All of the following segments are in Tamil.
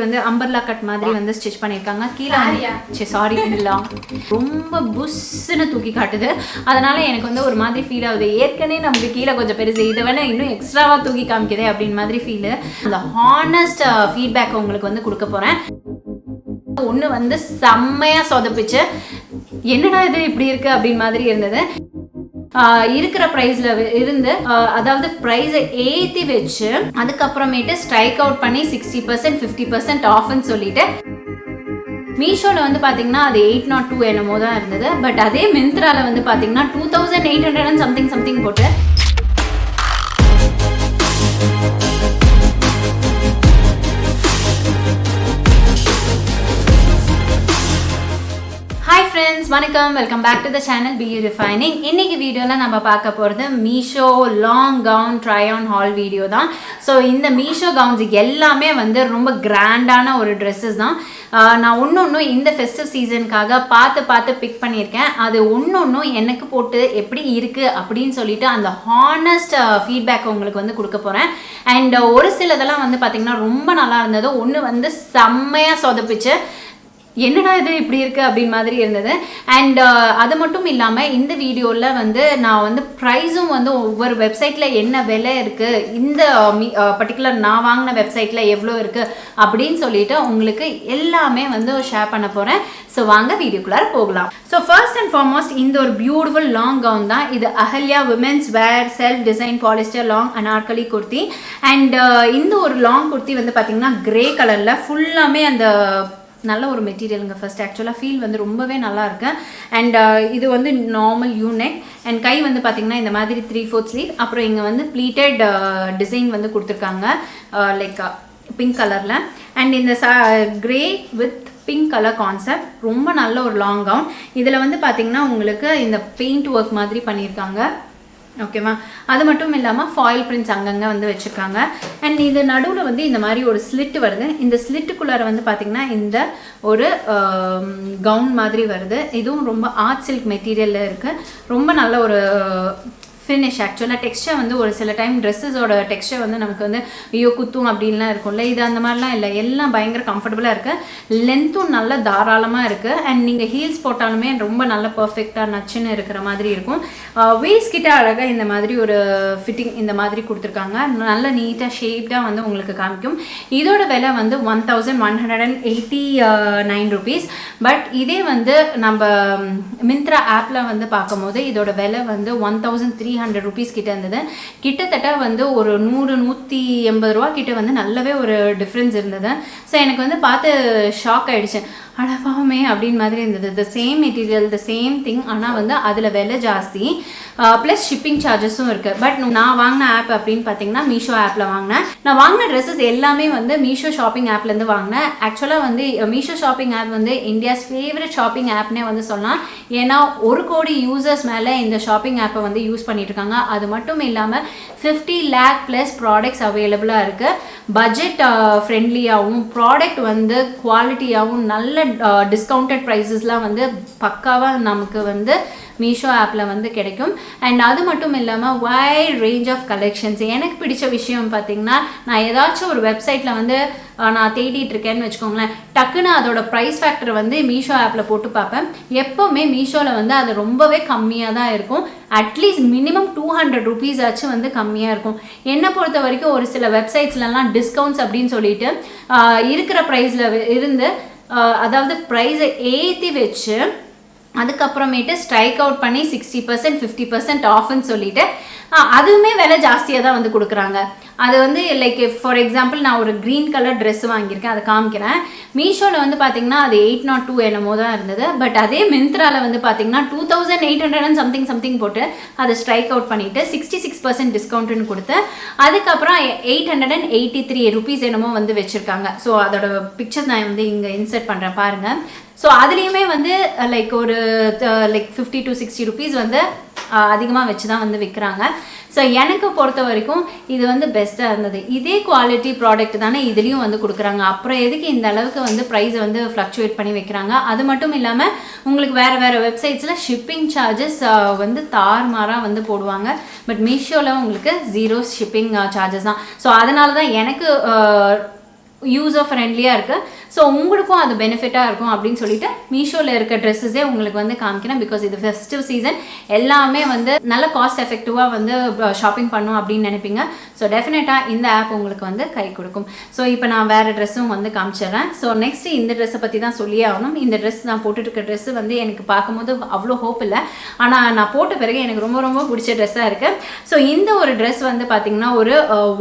வந்து அம்பர்லா கட் மாதிரி வந்து ஸ்டிச் பண்ணியிருக்காங்க. கீழே சாரி இல்லலாம் ரொம்ப புஷ்ஷுன்னு தூக்கி காட்டுது. அதனால எனக்கு வந்து ஒரு மாதிரி ஃபீல் ஆகுது. ஏற்கனவே நமக்கு கீழே கொஞ்சம் பெருசு, இதை வேணா இன்னும் எக்ஸ்ட்ராவா தூக்கி காமிக்குதே அப்படின்னு மாதிரி ஃபீலு. அந்த ஹானஸ்ட் ஃபீட்பேக் உங்களுக்கு வந்து கொடுக்க போறேன். ஒன்று வந்து செம்மையா சொதப்பிச்சு, என்னடா இது இப்படி இருக்கு அப்படின்னு மாதிரி இருந்தது. இருக்கிற ப்ரைஸில் இருந்து அதாவது ப்ரைஸை ஏற்றி வச்சு அதுக்கப்புறமேட்டு ஸ்ட்ரைக் அவுட் பண்ணி 60% 50% ஆஃப்னு சொல்லிட்டு மீஷோவில் வந்து பார்த்தீங்கன்னா அது 802 என்னமோ தான் இருந்தது. பட் அதே மிந்த்ராவில் வந்து பார்த்தீங்கன்னா 2800 சம்திங் போட்டு ஹாய் ஃப்ரெண்ட்ஸ், வணக்கம். Welcome back to the channel BeYouDefining. இன்னைக்கு வீடியோவில் நம்ம பார்க்க போகிறது Meesho long gown try on haul video தான். ஸோ இந்த மீஷோ கவுன்ஸ் எல்லாமே வந்து ரொம்ப கிராண்டான ஒரு ட்ரெஸ்ஸஸ் தான். நான் ஒன்று இந்த ஃபெஸ்டிவ் சீசனுக்காக பார்த்து பிக் பண்ணியிருக்கேன். அது ஒன்று எனக்கு போட்டு எப்படி இருக்குது அப்படின்னு சொல்லிட்டு அந்த ஹானஸ்ட் ஃபீட்பேக் உங்களுக்கு வந்து கொடுக்க போகிறேன். அண்ட் ஒரு சிலதெல்லாம் வந்து பார்த்திங்கன்னா ரொம்ப நல்லா இருந்தது. ஒன்று வந்து செம்மையாக சொதப்பிச்சு, என்னடா இது இப்படி இருக்குது அப்படின்னு மாதிரி இருந்தது. அண்ட் அது மட்டும் இல்லாமல் இந்த வீடியோவில் வந்து நான் வந்து ப்ரைஸும் வந்து ஒவ்வொரு வெப்சைட்டில் என்ன விலை இருக்குது, இந்த பர்டிகுலர் நான் வாங்கின வெப்சைட்டில் எவ்வளோ இருக்குது அப்படின்னு சொல்லிட்டு உங்களுக்கு எல்லாமே வந்து ஷேர் பண்ண போகிறேன். ஸோ வாங்க வீடியோக்குள்ளார போகலாம். ஸோ ஃபர்ஸ்ட் அண்ட் ஃபார்மோஸ்ட் இந்த ஒரு பியூட்டிஃபுல் லாங் கவுன் தான். இது Ahalya women's wear self design polyester long anarkali kurti. And இந்த ஒரு லாங் குர்த்தி வந்து பார்த்திங்கன்னா கிரே கலரில் ஃபுல்லாமே அந்த நல்ல ஒரு மெட்டீரியலுங்க. ஃபர்ஸ்ட் ஆக்சுவலாக ஃபீல் வந்து ரொம்பவே நல்லா இருக்கு. அண்ட் இது வந்து நார்மல் யூனெக் அண்ட் கை வந்து பார்த்திங்கன்னா இந்த மாதிரி 3/4 ஸ்லீவ். அப்புறம் இங்கே வந்து ப்ளீட்டட் டிசைன் வந்து கொடுத்துருக்காங்க லைக் பிங்க் கலரில். அண்ட் இந்த grey with pink colour concept, ரொம்ப நல்ல ஒரு லாங் கவுன். இதில் வந்து பார்த்திங்கன்னா உங்களுக்கு இந்த பெயிண்ட் ஒர்க் மாதிரி பண்ணியிருக்காங்க. ஓகேவா? அது மட்டும் இல்லாமல் ஃபாயில் பிரிண்ட்ஸ் அங்கங்கே வந்து வச்சுருக்காங்க. அண்ட் இது நடுவில் வந்து இந்த மாதிரி ஒரு ஸ்லிட் வருது. இந்த ஸ்லிட்டுக்குள்ளார வந்து பார்த்திங்கன்னா இந்த ஒரு கவுன் மாதிரி வருது. இதுவும் ரொம்ப ஆர்ட் சில்க் மெட்டீரியலில் இருக்குது. ரொம்ப நல்ல ஒரு ஃபினிஷ். ஆக்சுவலாக டெக்ஸ்டர் வந்து ஒரு சில டைம் ட்ரெஸ்ஸஸோட டெக்ஸ்டர் வந்து நமக்கு வந்து ஐயோ குத்தும் அப்படின்லாம் இருக்கும்ல, இது அந்த மாதிரிலாம் இல்லை. எல்லாம் பயங்கர கம்ஃபர்டபுளாக இருக்குது. லென்த்தும் நல்ல தாராளமாக இருக்குது. அண்ட் நீங்கள் ஹீல்ஸ் போட்டாலுமே ரொம்ப நல்ல பர்ஃபெக்டாக நச்சுன்னு இருக்கிற மாதிரி இருக்கும். வேஸ்ட் கிட்ட அழகாக இந்த மாதிரி ஒரு ஃபிட்டிங் இந்த மாதிரி கொடுத்துருக்காங்க. நல்ல நீட்டாக ஷேப்டாக வந்து உங்களுக்கு காமிக்கும். இதோட விலை வந்து 1189 rupees. பட் இதே வந்து நம்ம மிந்த்ரா ஆப்பில் வந்து பார்க்கும்போது இதோட விலை வந்து 1300 rupees கிட்ட இருந்தது. கிட்டத்தட்ட வந்து ஒரு 100-180 ரூபா கிட்ட வந்து நல்லாவே ஒரு டிஃப்ரென்ஸ் இருந்தது. ஸோ எனக்கு வந்து பார்த்து ஷாக் ஆகிடுச்சு. அழகாமே அப்படின்னு மாதிரி இருந்தது. The same material the same thing, ஆனால் வந்து அதில் விலை ஜாஸ்தி ப்ளஸ் ஷிப்பிங் சார்ஜஸும் இருக்குது. பட் நான் வாங்கின ஆப் அப்படின்னு பார்த்தீங்கன்னா மீஷோ ஆப்பில் வாங்கினேன். நான் வாங்கின ட்ரெஸ்ஸஸ் எல்லாமே வந்து மீஷோ ஷாப்பிங் ஆப்லேருந்து வாங்கினேன். ஆக்சுவலாக வந்து மீஷோ ஷாப்பிங் ஆப் வந்து இந்தியாஸ் ஃபேவரட் ஷாப்பிங் ஆப்னே வந்து சொல்லலாம். ஏன்னா 1 கோடி யூசர்ஸ் மேலே இந்த ஷாப்பிங் ஆப்பை வந்து யூஸ் பண்ணிட்டு இருக்காங்க. அது மட்டும் இல்லாமல் 50 lakh ப்ளஸ் ப்ராடக்ட்ஸ் அவைலபிளாக இருக்குது. பட்ஜெட் ஃப்ரெண்ட்லியாகவும் ப்ராடக்ட் வந்து குவாலிட்டியாகவும் நல்ல டிஸ்கவுண்டட் ப்ரைஸஸ்லாம் வந்து பக்காவாக நமக்கு வந்து மீஷோ ஆப்பில் வந்து கிடைக்கும். அண்ட் அது மட்டும் இல்லாமல் வைட் ரேஞ்ச் ஆஃப் கலெக்ஷன்ஸ். எனக்கு பிடிச்ச விஷயம் பார்த்திங்கன்னா, நான் ஏதாச்சும் ஒரு வெப்சைட்டில் வந்து நான் தேடிட்டு இருக்கேன்னு வச்சுக்கோங்களேன், டக்குன்னு அதோட ப்ரைஸ் ஃபேக்டர் வந்து மீஷோ ஆப்பில் போட்டு பார்ப்பேன். எப்போவுமே மீஷோவில் வந்து அது ரொம்பவே கம்மியாக தான் இருக்கும். அட்லீஸ்ட் மினிமம் 200 rupees ஆச்சும் வந்து கம்மியாக இருக்கும். என்னை பொறுத்த வரைக்கும் ஒரு சில வெப்சைட்ஸ்லாம் டிஸ்கவுண்ட்ஸ் அப்படின்னு சொல்லிட்டு இருக்கிற ப்ரைஸில் இருந்து அதாவது ப்ரைஸை ஏற்றி வச்சு அதுக்கப்புறமேட்டு ஸ்ட்ரைக் அவுட் பண்ணி 60% 50% ஆஃப்னு சொல்லிட்டு அதுவுமே விலை ஜாஸ்தியாக தான் வந்து கொடுக்குறாங்க. அது வந்து லைக் ஃபார் எக்ஸாம்பிள் நான் ஒரு க்ரீன் கலர் ட்ரெஸ் வாங்கியிருக்கேன், அதை காமிக்கிறேன். மீஷோவில் வந்து பார்த்திங்கன்னா அது 802 என்னமோ தான் இருந்தது. பட் அதே மிந்த்ராவில் வந்து பார்த்திங்கன்னா 2800 சம்திங் போட்டு அதை ஸ்ட்ரைக் அவுட் பண்ணிவிட்டு 66% டிஸ்கவுண்ட்டுன்னு கொடுத்து அதுக்கப்புறம் 883 rupees என்னமோ வந்து வச்சுருக்காங்க. ஸோ அதோட பிக்சர்ஸ் நான் வந்து இங்கே இன்சர்ட் பண்ணுறேன் பாருங்கள். ஸோ அதுலேயுமே வந்து லைக் ஒரு 50 to 60 rupees வந்து அதிகமாக வச்சு தான் வந்து விற்கிறாங்க. ஸோ எனக்கு பொறுத்த வரைக்கும் இது வந்து பெஸ்ட்டாக இருந்தது. இதே குவாலிட்டி ப்ராடக்ட் தானே இதுலேயும் வந்து கொடுக்குறாங்க. அப்புறம் எதுக்கு இந்த அளவுக்கு வந்து ப்ரைஸை வந்து ஃப்ளக்சுவேட் பண்ணி வைக்கிறாங்க? அது மட்டும் இல்லாமல் உங்களுக்கு வேறு வெப்சைட்ஸில் ஷிப்பிங் சார்ஜஸ் வந்து தாறுமாறாக வந்து போடுவாங்க. பட் மீஷோவில் உங்களுக்கு 0 ஷிப்பிங் சார்ஜஸ் தான். ஸோ அதனால தான் எனக்கு யூசர் ஃப்ரெண்ட்லியாக இருக்குது. ஸோ உங்களுக்கும் அது பெனிஃபிட்டாக இருக்கும் அப்படின்னு சொல்லிட்டு மீஷோவில் இருக்க ட்ரெஸ்ஸஸே உங்களுக்கு வந்து காமிக்கிறேன். பிகாஸ் இது ஃபெஸ்டிவ் சீசன், எல்லாமே வந்து நல்ல காஸ்ட் எஃபெக்டிவாக வந்து ஷாப்பிங் பண்ணும் அப்படின்னு நினைப்பீங்க. ஸோ டெஃபினட்டாக இந்த ஆப் உங்களுக்கு வந்து கை கொடுக்கும். ஸோ இப்போ நான் வேறு ட்ரெஸ்ஸும் வந்து காமிச்சிடுறேன். ஸோ நெக்ஸ்ட்டு இந்த ட்ரெஸ்ஸை பற்றி தான் சொல்லியே ஆகணும். இந்த ட்ரெஸ் நான் போட்டுருக்க ட்ரெஸ்ஸு வந்து எனக்கு பார்க்கும்போது அவ்வளோ ஹோப் இல்லை, ஆனால் நான் போட்ட பிறகு எனக்கு ரொம்ப ரொம்ப பிடிச்ச ட்ரெஸ்ஸாக இருக்குது. ஸோ இந்த ஒரு ட்ரெஸ் வந்து பார்த்திங்கன்னா ஒரு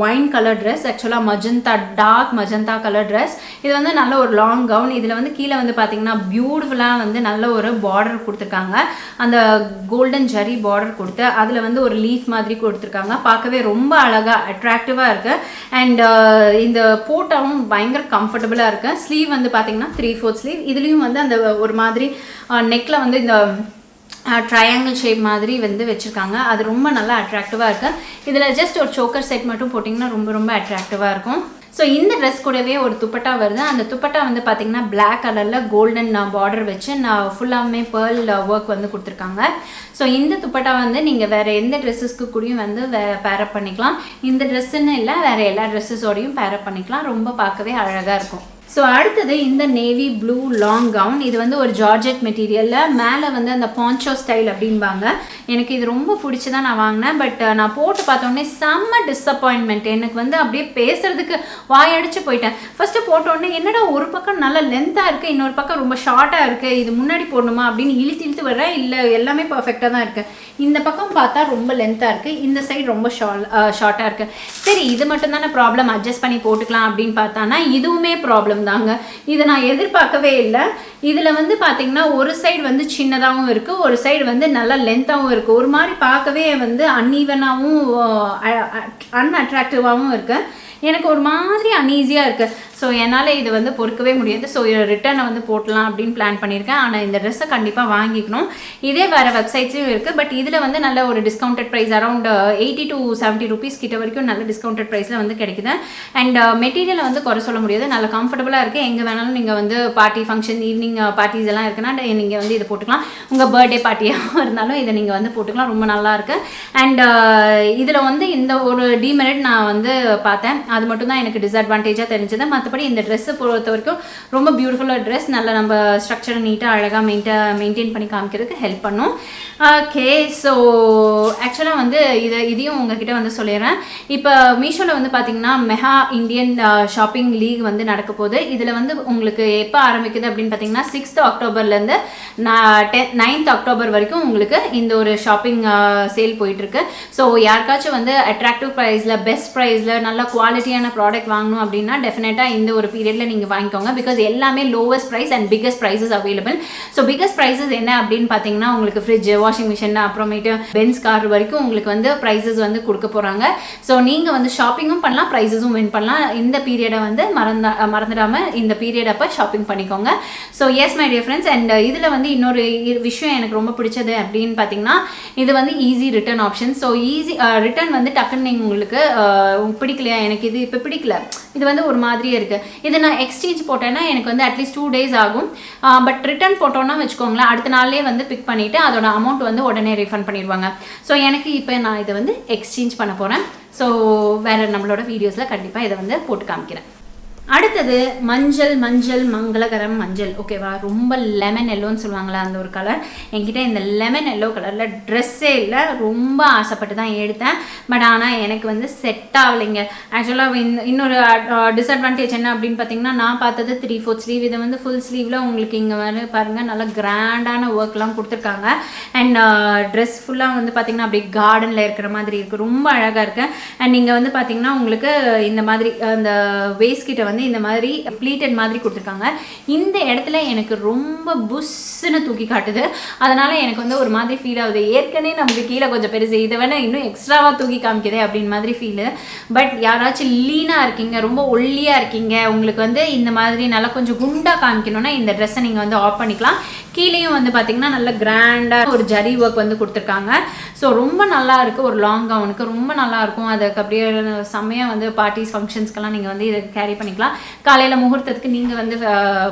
ஒயின் கலர் ட்ரெஸ், ஆக்சுவலாக magenta, dark magenta colour dress. இது வந்து நல்ல ஒரு லாங் கவுன். இதில் வந்து கீழே வந்து பார்த்திங்கன்னா பியூட்டிஃபுல்லாக வந்து நல்ல ஒரு பார்டர் கொடுத்துருக்காங்க. அந்த கோல்டன் ஜரி பார்டர் கொடுத்து அதில் வந்து ஒரு லீஃப் மாதிரி கொடுத்துருக்காங்க. பார்க்கவே ரொம்ப அழகாக அட்ராக்டிவாக இருக்குது. அண்ட் இந்த போட்டாவும் பயங்கர கம்ஃபர்டபுளாக இருக்குது. ஸ்லீவ் வந்து பார்த்திங்கன்னா 3/4 ஸ்லீவ். இதுலேயும் வந்து அந்த ஒரு மாதிரி நெக்கில் வந்து இந்த ட்ரையாங்கிள் ஷேப் மாதிரி வந்து வச்சுருக்காங்க. அது ரொம்ப நல்லா அட்ராக்டிவாக இருக்குது. இதில் ஜஸ்ட் ஒரு சோக்கர் செட் மட்டும் போட்டிங்கன்னா ரொம்ப ரொம்ப அட்ராக்டிவாக இருக்கும். ஸோ இந்த ட்ரெஸ் கூடவே ஒரு துப்பட்டா வருது. அந்த துப்பட்டா வந்து பார்த்திங்கன்னா பிளாக் கலரில் கோல்டன் பார்டர் வச்சு ஃபுல்லாகவுமே பேர்ல் ஒர்க் வந்து கொடுத்துருக்காங்க. ஸோ இந்த துப்பட்டா வந்து நீங்கள் வேறு எந்த ட்ரெஸ்ஸஸ்க்கு கூடயும் வந்து பேரப் பண்ணிக்கலாம். இந்த ட்ரெஸ்ஸுன்னு இல்லை, வேறு எல்லா ட்ரெஸ்ஸஸோடையும் பேரப் பண்ணிக்கலாம். ரொம்ப பார்க்கவே அழகாக இருக்கும். ஸோ அடுத்தது இந்த நேவி ப்ளூ லாங் கவுன். இது வந்து ஒரு ஜார்ஜெட் மெட்டீரியலில் மேலே வந்து அந்த பான்ச்சோ ஸ்டைல் அப்படின்பாங்க. எனக்கு இது ரொம்ப பிடிச்சி தான் நான் வாங்கினேன். பட் நான் போட்டு பார்த்தோன்னே செம்ம டிஸப்பாயின்மெண்ட். எனக்கு வந்து அப்படியே பேசுகிறதுக்கு வாயடிச்சு போயிட்டேன். ஃபஸ்ட்டு போட்டோடனே என்னடா ஒரு பக்கம் நல்லா லென்த்தாக இருக்குது, இன்னொரு பக்கம் ரொம்ப ஷார்ட்டாக இருக்குது, இது முன்னாடி போடணுமா அப்படின்னு இழுத்து வர்றேன். இல்லை, எல்லாமே பர்ஃபெக்டாக தான் இருக்குது. இந்த பக்கம் பார்த்தா ரொம்ப லென்த்தாக இருக்குது, இந்த சைடு ரொம்ப ஷார்ட்டாக இருக்குது. சரி, இது மட்டும் தானே ப்ராப்ளம், அட்ஜஸ்ட் பண்ணி போட்டுக்கலாம் அப்படின்னு பார்த்தானா இதுவுமே ப்ராப்ளம் தாங்க. இதை நான் எதிர்பார்க்கவே இல்லை. இதில் வந்து பார்த்தீங்கன்னா ஒரு சைடு வந்து சின்னதாகவும் இருக்குது, ஒரு சைடு வந்து நல்லா லென்த்தாகவும் இருக்குது. ஒரு மாதிரி பார்க்கவே வந்து அன்ஈவனாகவும் அன்அட்ராக்டிவாகவும் இருக்குது. எனக்கு ஒரு மாதிரி அன்ஈஸியாக இருக்குது. ஸோ என்னால் இது வந்து பொறுக்கவே முடியாது. ஸோ ரிட்டர்னை வந்து போட்டலாம் அப்படின்னு பிளான் பண்ணியிருக்கேன். ஆனால் இந்த ட்ரெஸ்ஸை கண்டிப்பாக வாங்கிக்கணும். இதே வேறு வெப்சைட்ஸும் இருக்குது. பட் இதில் வந்து நல்ல ஒரு discounted price around 80 to 70 rupees கிட்ட வரைக்கும் நல்ல டிஸ்கவுண்டட் ப்ரைஸில் வந்து கிடைக்குது. அண்ட் மெட்டீரியலை வந்து குறை சொல்ல முடியாது, நல்ல கம்ஃபர்டபுளாக இருக்குது. எங்கே வேணாலும் நீங்கள் வந்து பார்ட்டி ஃபங்க்ஷன் ஈவினிங் பார்ட்டிஸ் எல்லாம் இருக்குன்னா நீங்கள் வந்து இதை போட்டுக்கலாம். உங்கள் பர்த்டே பார்ட்டியாக இருந்தாலும் இதை நீங்கள் வந்து போட்டுக்கலாம். ரொம்ப நல்லாயிருக்கு. அண்ட் இதில் வந்து இந்த ஒரு டிமெரிட் நான் வந்து பார்த்தேன். அது மட்டும் தான் எனக்கு டிஸ்அட்வான்டேஜாக தெரிஞ்சது. மற்றபடி இந்த ட்ரெஸ்ஸை பொறுத்த வரைக்கும் ரொம்ப பியூட்டிஃபுல்லாக ட்ரெஸ், நல்லா நம்ம ஸ்ட்ரக்சரை நீட்டாக அழகாக மெயின்டைன் பண்ணி காமிக்கிறதுக்கு ஹெல்ப் பண்ணும். ஓகே, ஸோ ஆக்சுவலாக வந்து இதையும் உங்ககிட்ட வந்து சொல்லிடுறேன். இப்போ மீஷோவில் வந்து பார்த்தீங்கன்னா மெகா இந்தியன் ஷாப்பிங் லீக் வந்து நடக்க போகுது. இதில் வந்து உங்களுக்கு எப்போ ஆரம்பிக்குது அப்படின்னு பார்த்தீங்கன்னா 6th Octoberலேருந்து 9th October வரைக்கும் உங்களுக்கு இந்த ஒரு ஷாப்பிங் சேல் போயிட்டுருக்கு. ஸோ யாருக்காச்சும் வந்து அட்ராக்டிவ் ப்ரைஸில், பெஸ்ட் ப்ரைஸில், நல்ல குவாலிட்டியான ப்ராடக்ட் வாங்கணும் அப்படின்னா டெஃபினட்டாக இந்த ஒரு பீரியடில் நீங்கள் வாங்கிக்கோங்க. பிகாஸ் எல்லாமே lowest price and biggest prices available. So biggest prices என்ன அப்படின்னு பார்த்தீங்கன்னா உங்களுக்கு ஃப்ரிட்ஜ், வாஷிங் மிஷின், அப்புறமேட்டு பென்ஸ் கார் வரைக்கும் உங்களுக்கு வந்து ப்ரைஸஸ் வந்து கொடுக்க போகிறாங்க. ஸோ நீங்கள் வந்து ஷாப்பிங்கும் பண்ணலாம், ப்ரைஸஸும் வின் பண்ணலாம். இந்த பீரியடை வந்து மறந்துடாமல் இந்த பீரியட் அப்போ ஷாப்பிங் பண்ணிக்கோங்க. So S my dear friends. And இதில் வந்து இன்னொரு விஷயம் எனக்கு ரொம்ப பிடிச்சது அப்படின்னு பார்த்தீங்கன்னா இது வந்து easy return option. So easy return வந்து டக்குன்னு நீங்கள் உங்களுக்கு பிடிக்கலையா, எனக்கு இது இப்போ பிடிக்கல, இது வந்து ஒரு மாதிரியே இருக்குது, இது நான் எக்ஸ்சேஞ்ச் போட்டேன்னா எனக்கு வந்து அட்லீஸ்ட் 2 days ஆகும். பட் ரிட்டர்ன் போட்டோன்னா வச்சுக்கோங்களேன், அடுத்த நாள்லேயே வந்து பிக் பண்ணிவிட்டு அதோட அமௌண்ட் வந்து உடனே ரீஃபண்ட் பண்ணிடுவாங்க. ஸோ எனக்கு இப்போ நான் இதை வந்து எக்ஸ்சேஞ்ச் பண்ண போகிறேன். ஸோ வேறு நம்மளோட வீடியோஸில் கண்டிப்பாக இதை வந்து போட்டு காமிக்கிறேன். அடுத்தது மஞ்சள் மங்களகரம் மஞ்சள். ஓகேவா, ரொம்ப லெமன் எல்லோன்னு சொல்லுவாங்களா அந்த ஒரு கலர். என்கிட்ட இந்த லெமன் எல்லோ கலரில் ட்ரெஸ்ஸே இல்லை, ரொம்ப ஆசைப்பட்டு தான் எடுத்தேன். பட் ஆனால் எனக்கு வந்து செட் ஆகலைங்க. ஆக்சுவலாக இன்னொரு டிஸ்அட்வான்டேஜ் என்ன அப்படின்னு பார்த்தீங்கன்னா நான் பார்த்தது 3/4 ஸ்லீவ். இதை வந்து ஃபுல் ஸ்லீவில் உங்களுக்கு இங்கே வந்து பாருங்கள் நல்லா கிராண்டான ஒர்க்லாம் கொடுத்துருக்காங்க. அண்ட் ட்ரெஸ் ஃபுல்லாக வந்து பார்த்திங்கன்னா அப்படி கார்டனில் இருக்கிற மாதிரி இருக்குது, ரொம்ப அழகாக இருக்குது. அண்ட் நீங்கள் வந்து பார்த்திங்கன்னா உங்களுக்கு இந்த மாதிரி அந்த வேஸ்ட் கிட்ட வந்து இந்த மாதிரி ப்ளீட்டட் மாதிரி கொடுத்துருக்காங்க. இந்த இடத்துல எனக்கு ரொம்ப புஷ்ஷுன்னு தூக்கி காட்டுது. அதனால் எனக்கு வந்து ஒரு மாதிரி ஃபீல் ஆகுது. ஏற்கனவே நமக்கு கீழே கொஞ்சம் பெருசு, இதை வேணால் இன்னும் எக்ஸ்ட்ராவாக தூக்கி காமிக்குதே அப்படின்னு மாதிரி ஃபீலு. பட் யாராச்சும் லீனாக இருக்கீங்க, ரொம்ப ஒல்லியாக இருக்கீங்க, உங்களுக்கு வந்து இந்த மாதிரி நல்லா கொஞ்சம் குண்டாக காமிக்கணும்னா இந்த ட்ரெஸ்ஸை நீங்கள் வந்து ஆஃப் பண்ணிக்கலாம். கீழேயும் வந்து பார்த்தீங்கன்னா நல்ல கிராண்டாக ஒரு ஜரி ஒர்க் வந்து கொடுத்துருக்காங்க. ஸோ ரொம்ப நல்லா இருக்குது. ஒரு லாங் கவுனுக்கு ரொம்ப நல்லாயிருக்கும். அதுக்கு அப்படியே செம்மையாக வந்து பார்ட்டிஸ் ஃபங்க்ஷன்ஸ்க்கெல்லாம் நீங்கள் வந்து இதை கேரி பண்ணிக்கலாம். காலையில் முகூர்த்தத்துக்கு நீங்கள் வந்து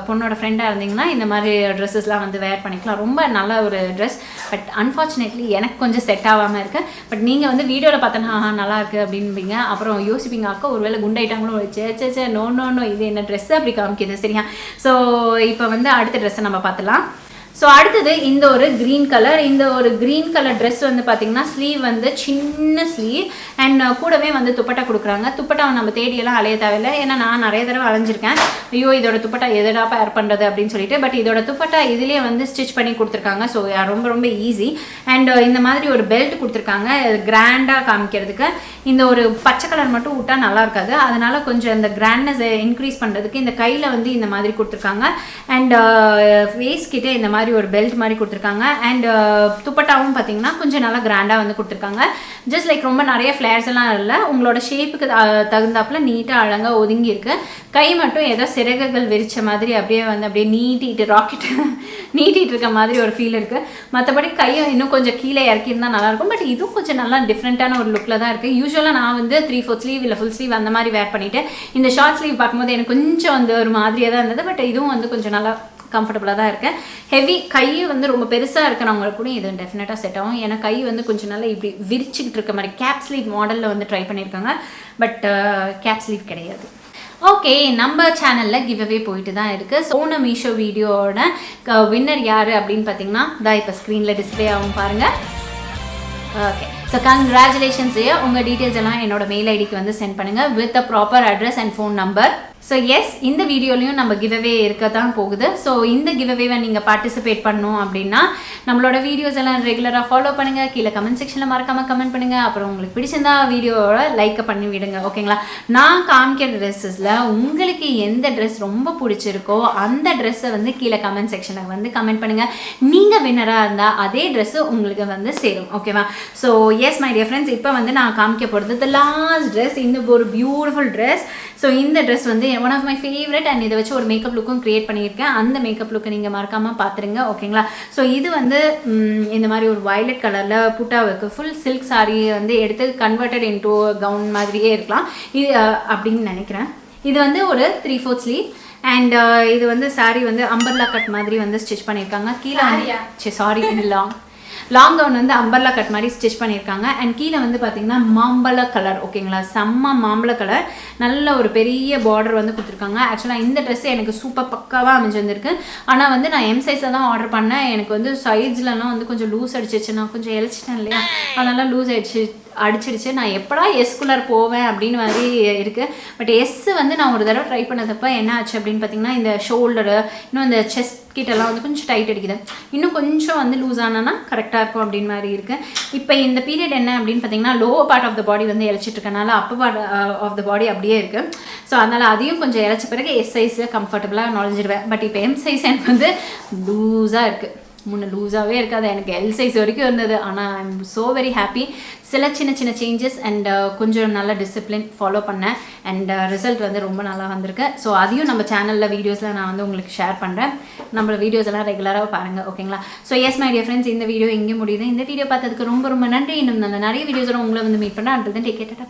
பொண்ணோட ஃப்ரெண்டாக இருந்தீங்கன்னா இந்த மாதிரி ட்ரெஸ்ஸஸ்லாம் வந்து வேர் பண்ணிக்கலாம். ரொம்ப நல்ல ஒரு ட்ரெஸ். பட் அன்ஃபார்ச்சுனேட்லி எனக்கு கொஞ்சம் செட் ஆகாமல் இருக்குது. பட் நீங்கள் வந்து வீடியோவில் பார்த்தோன்னா நல்லாயிருக்கு அப்படின்பீங்க. அப்புறம் யோசிப்பீங்க, அக்கா ஒருவேளை குண்டாயிட்டாங்களும் சே நோ இது என்ன ட்ரெஸ்ஸு அப்படி காமிக்கிது சரியா. ஸோ இப்போ வந்து அடுத்த ட்ரெஸ்ஸை நம்ம பார்த்துலாம். ஸோ அடுத்தது இந்த ஒரு க்ரீன் கலர். இந்த ஒரு க்ரீன் கலர் ட்ரெஸ் வந்து பார்த்திங்கன்னா ஸ்லீவ் வந்து சின்ன ஸ்லீவ் அண்ட் கூடவே வந்து துப்பட்டா கொடுக்குறாங்க. துப்பட்டாவை நம்ம தேடியெல்லாம் அலைய தேவையில்லை. ஏன்னா நான் நிறைய தடவை அலைஞ்சிருக்கேன். ஐயோ இதோட துப்பட்டா எதடா பேர் பண்ணுறது அப்படின்னு சொல்லிட்டு. பட் இதோட துப்பட்டா இதுலேயே வந்து ஸ்டிச் பண்ணி கொடுத்துருக்காங்க. ஸோ ரொம்ப ரொம்ப ஈஸி. அண்ட் இந்த மாதிரி ஒரு பெல்ட் கொடுத்துருக்காங்க கிராண்டாக காமிக்கிறதுக்கு. இந்த ஒரு பச்சை கலர் மட்டும் விட்டால் நல்லா இருக்காது. அதனால கொஞ்சம் இந்த கிராண்ட்னஸ் இன்க்ரீஸ் பண்ணுறதுக்கு இந்த கையில் வந்து இந்த மாதிரி கொடுத்துருக்காங்க. அண்ட் ஃபேஸ் கிட்டே இந்த மாதிரி ஒரு பெல்ட் மாதிரி கொடுத்துருக்காங்க. அண்ட் துப்பட்டாவும் பார்த்தீங்கன்னா கொஞ்சம் நல்லா கிராண்டாக வந்து கொடுத்துருக்காங்க. ஜஸ்ட் லைக் ரொம்ப நிறைய ஃப்ளேர்ஸ் எல்லாம் இல்லை. உங்களோட ஷேப்புக்கு தகுந்தாப்புல நீட்டாக அழகாக ஒதுங்கி இருக்கு. கை மட்டும் ஏதோ சிறகுகள் விரிச்ச மாதிரி அப்படியே நீட்டிட்டு ராக்கெட் நீட்டிட்டு இருக்க மாதிரி ஒரு ஃபீல் இருக்குது. மற்றபடி கையை இன்னும் கொஞ்சம் கீழே இறக்கியிருந்தால் நல்லாயிருக்கும். பட் இதுவும் கொஞ்சம் நல்லா டிஃப்ரெண்ட்டான ஒரு லுக்கில் தான் இருக்குது. யூஸ்வலாக நான் வந்து 3/4 ஸ்லீவ் இல்லை ஃபுல் ஸ்லீவ் அந்த மாதிரி வேர் பண்ணிவிட்டு இந்த ஷார்ட் ஸ்லீவ் பார்க்கும்போது எனக்கு கொஞ்சம் வந்து ஒரு மாதிரியாக தான் இருந்தது. பட் இதுவும் வந்து கொஞ்சம் நல்லா கம்ஃபர்டபுளாக தான் இருக்குது. ஹெவி கை வந்து ரொம்ப பெருசாக இருக்கிறவங்களுக்கு கூட இது டெஃபினட்டாக செட் ஆகும். ஏன்னா கை வந்து கொஞ்சம் நல்லா இப்படி விரிச்சுக்கிட்டு இருக்க மாதிரி கேப் ஸ்லீவ் மாடலில் வந்து ட்ரை பண்ணியிருக்காங்க. பட் கேப் ஸ்லீவ் கிடையாது. ஓகே, நம்ம சேனலில் கிவ் அவே போயிட்டு தான் இருக்குது. போன மீஷோ வீடியோட வின்னர் யார் அப்படின்னு பார்த்தீங்கன்னா இப்போ ஸ்க்ரீனில் டிஸ்பிளே ஆகும் பாருங்கள். Okay, so congratulations. உங்கள் டீட்டெயில்ஸ் எல்லாம் என்னோட மெயில் ஐடிக்கு வந்து சென்ட் பண்ணுங்கள் with a proper address and phone number. So yes, இந்த வீடியோலையும் நம்ம கிவ்அவே இருக்க தான் போகுது. ஸோ இந்த கிவ்அவேவை நீங்கள் பார்ட்டிசிபேட் பண்ணணும் அப்படின்னா நம்மளோட வீடியோஸ் எல்லாம் ரெகுலராக ஃபாலோ பண்ணுங்கள். கீழே கமெண்ட் செக்ஷனில் மறக்காமல் கமெண்ட் பண்ணுங்கள். அப்புறம் உங்களுக்கு பிடிச்சிருந்தா வீடியோவோட லைக்கை பண்ணி விடுங்க. ஓகேங்களா. நான் காமிக்கிற ட்ரெஸ்ஸஸில் உங்களுக்கு எந்த ட்ரெஸ் ரொம்ப பிடிச்சிருக்கோ அந்த ட்ரெஸ்ஸை வந்து கீழே கமெண்ட் செக்ஷனில் வந்து கமெண்ட் பண்ணுங்கள். நீங்கள் வின்னராக இருந்தால் அதே ட்ரெஸ்ஸு உங்களுக்கு வந்து சேரும். ஓகேவா. So S my dear friends, இப்போ வந்து நான் காமிக்க போகிறது த லாஸ்ட் ட்ரெஸ். இந்த ஒரு பியூட்டிஃபுல் ட்ரெஸ். ஸோ இந்த ட்ரெஸ் வந்து one of my favourite. And இதை வச்சு ஒரு மேக்கப் லுக்கும் க்ரியேட் பண்ணியிருக்கேன். அந்த மேக்கப் லுக்கை நீங்கள் மறக்காமல் பார்த்துருங்க. ஓகேங்களா. ஸோ இது வந்து இந்த மாதிரி ஒரு வயலட் கலரில் புட்டாவுக்கு ஃபுல் சில்க் சாரீ வந்து எடுத்து கன்வெர்டட் இன்டூ கவுன் மாதிரியே இருக்கலாம் இது அப்படின்னு நினைக்கிறேன். இது வந்து ஒரு 3/4 ஸ்லீவ். அண்ட் இது வந்து சாரீ வந்து அம்பர்லா கட் மாதிரி வந்து ஸ்டிச் பண்ணியிருக்காங்க. கீழே சாரி லாங் கவுன் வந்து அம்பர்லா கட் மாதிரி ஸ்டிச் பண்ணியிருக்காங்க. அண்ட் கீழே வந்து பார்த்தீங்கன்னா மாம்பழ கலர். ஓகேங்களா, செம்ம மாம்பழ கலர். நல்ல ஒரு பெரிய பார்டர் வந்து கொடுத்துருக்காங்க. ஆக்சுவலாக இந்த ட்ரெஸ் எனக்கு சூப்பர் பக்காவாக அமைஞ்சிருந்திருக்கு. ஆனால் வந்து நான் எம் சைஸில் தான் ஆர்டர் பண்ணேன். எனக்கு வந்து சைட்ஸ்லலாம் வந்து கொஞ்சம் லூஸ் அடிச்சிச்சு. நான் கொஞ்சம் இழைச்சிட்டேன் இல்லையா, அதனால லூஸ் அடிச்சிடுச்சு. நான் எப்படா எஸ்குள்ளர் போவேன் அப்படின்னு மாதிரி இருக்குது. பட் எஸ் வந்து நான் ஒரு தடவை ட்ரை பண்ணதப்போ என்ன ஆச்சு அப்படின்னு பார்த்தீங்கன்னா இந்த ஷோல்டரு இன்னும் இந்த செஸ்ட் கிட்டெல்லாம் வந்து கொஞ்சம் டைட் அடிக்குது. இன்னும் கொஞ்சம் வந்து லூஸ் ஆனால் கரெக்டாக இருக்கும் அப்படின்னு மாதிரி இருக்குது. இப்போ இந்த பீரியட் என்ன அப்படின்னு பார்த்தீங்கன்னா லோவர் பார்ட் ஆஃப் த பாடி வந்து இழைச்சிட்டு இருக்கனால அப்பர் பார்ட் ஆஃப் த பாடி அப்படியே இருக்குது. ஸோ அதனால் அதையும் கொஞ்சம் இழைச்ச பிறகு எஸ் சைஸில் கம்ஃபர்டபுளாக நுழைஞ்சிடுவேன். பட் இப்போ எம் சைஸ் எனக்கு வந்து லூஸாக இருக்குது. முன்னே லூஸாகவே இருக்காது, எனக்கு எல் சைஸ் வரைக்கும் இருந்தது. ஆனால் I am so very happy. சில சின்ன சின்ன சேஞ்சஸ் அண்ட் கொஞ்சம் நல்ல டிசிப்ளின் ஃபாலோ பண்ணேன். அண்ட் ரிசல்ட் வந்து ரொம்ப நல்லா வந்திருக்கு. ஸோ அதையும் நம்ம சேனலில் வீடியோஸில் நான் வந்து உங்களுக்கு ஷேர் பண்ணுறேன். நம்ம வீடியோஸ் எல்லாம் ரெகுலராக பாருங்கள். ஓகேங்களா. So S my dear friends, இந்த வீடியோ எங்கே முடியுது. இந்த வீடியோ பார்த்ததுக்கு ரொம்ப ரொம்ப நன்றி. இன்னும் நல்ல நிறைய வீடியோஸோட உங்களை வந்து மீட் பண்ணுறேன். அடுத்தது டேக் கேட்டா.